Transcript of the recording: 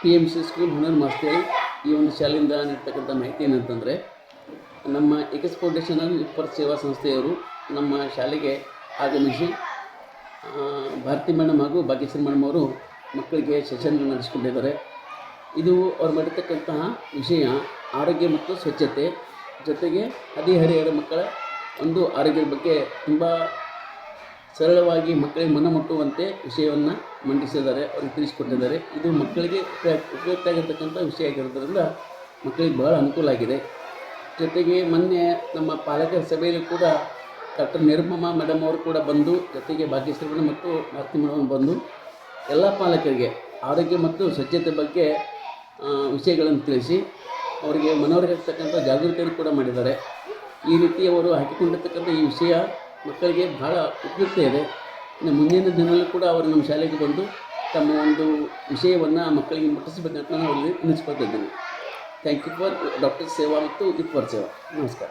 PMC school Hunar ಮಾಸ್ತೇಳಿ ಈ ಒಂದು ಶಾಲೆಯಿಂದ ನೀಡ್ತಕ್ಕಂಥ ಮಾಹಿತಿ ಏನಂತಂದರೆ, ನಮ್ಮ ಎಕ್ಸ್ ಫೌಂಡೇಶನಲ್ ವಿಪ್ರ ಸೇವಾ ಸಂಸ್ಥೆಯವರು ನಮ್ಮ ಶಾಲೆಗೆ ಆಗಮಿಸಿ ಭಾರತಿ ಮೇಡಮ್ ಹಾಗೂ ಭಾಗ್ಯಶ್ರೀ ಮೇಡಮ್ ಅವರು ಮಕ್ಕಳಿಗೆ ಸೆಷನ್ಗಳು ನಡೆಸಿಕೊಂಡಿದ್ದಾರೆ. ಇದು ಅವ್ರು ಮಾಡಿರ್ತಕ್ಕಂತಹ ವಿಷಯ ಆರೋಗ್ಯ ಮತ್ತು ಸ್ವಚ್ಛತೆ, ಜೊತೆಗೆ ಹದಿಹರೆಯದ ಮಕ್ಕಳ ಒಂದು ಆರೋಗ್ಯದ ಬಗ್ಗೆ ತುಂಬ ಸರಳವಾಗಿ ಮಕ್ಕಳಿಗೆ ಮನಮುಟ್ಟುವಂತೆ ವಿಷಯವನ್ನು ಮಂಡಿಸಿದ್ದಾರೆ, ಅವ್ರಿಗೆ ತಿಳಿಸಿಕೊಟ್ಟಿದ್ದಾರೆ. ಇದು ಮಕ್ಕಳಿಗೆ ಉಪಯುಕ್ತ ಆಗಿರ್ತಕ್ಕಂಥ ವಿಷಯ ಆಗಿರೋದ್ರಿಂದ ಮಕ್ಕಳಿಗೆ ಬಹಳ ಅನುಕೂಲ ಆಗಿದೆ. ಜೊತೆಗೆ ಮೊನ್ನೆ ನಮ್ಮ ಪಾಲಕರ ಸಭೆಯಲ್ಲಿ ಕೂಡ ಡಾಕ್ಟರ್ ನಿರ್ಮಮಾ ಮೇಡಮ್ ಅವರು ಕೂಡ ಬಂದು, ಜೊತೆಗೆ ಭಾಗ್ಯಶ್ರೀ ಮೇಡಮ್ ಮತ್ತು ಭಾರತಿ ಮೇಡಮ್ ಬಂದು ಎಲ್ಲ ಪಾಲಕರಿಗೆ ಆರೋಗ್ಯ ಮತ್ತು ಸ್ವಚ್ಛತೆ ಬಗ್ಗೆ ವಿಷಯಗಳನ್ನು ತಿಳಿಸಿ ಅವರಿಗೆ ಮನವರಿಸ್ತಕ್ಕಂಥ ಜಾಗೃತಿಯನ್ನು ಕೂಡ ಮಾಡಿದ್ದಾರೆ. ಈ ರೀತಿ ಅವರು ಹಾಕಿಕೊಂಡಿರ್ತಕ್ಕಂಥ ಈ ವಿಷಯ ಮಕ್ಕಳಿಗೆ ಬಹಳ ಉಪಯುಕ್ತ ಇದೆ. ಇನ್ನು ಮುಂದಿನ ದಿನದಲ್ಲೂ ಕೂಡ ಅವರು ನಮ್ಮ ಶಾಲೆಗೆ ಬಂದು ತಮ್ಮ ಒಂದು ವಿಷಯವನ್ನು ಮಕ್ಕಳಿಗೆ ಮುಟ್ಟಿಸಬೇಕಂತ ನಾನು ಅವರಿಗೆ ತಿಳಿಸ್ಕೊಳ್ತಿದ್ದೀನಿ. ಥ್ಯಾಂಕ್ ಯು ಫಾರ್ ಡಾಕ್ಟರ್ ಸೇವಾ ಮತ್ತು ವಿಪ್ರ ಸೇವಾ. ನಮಸ್ಕಾರ.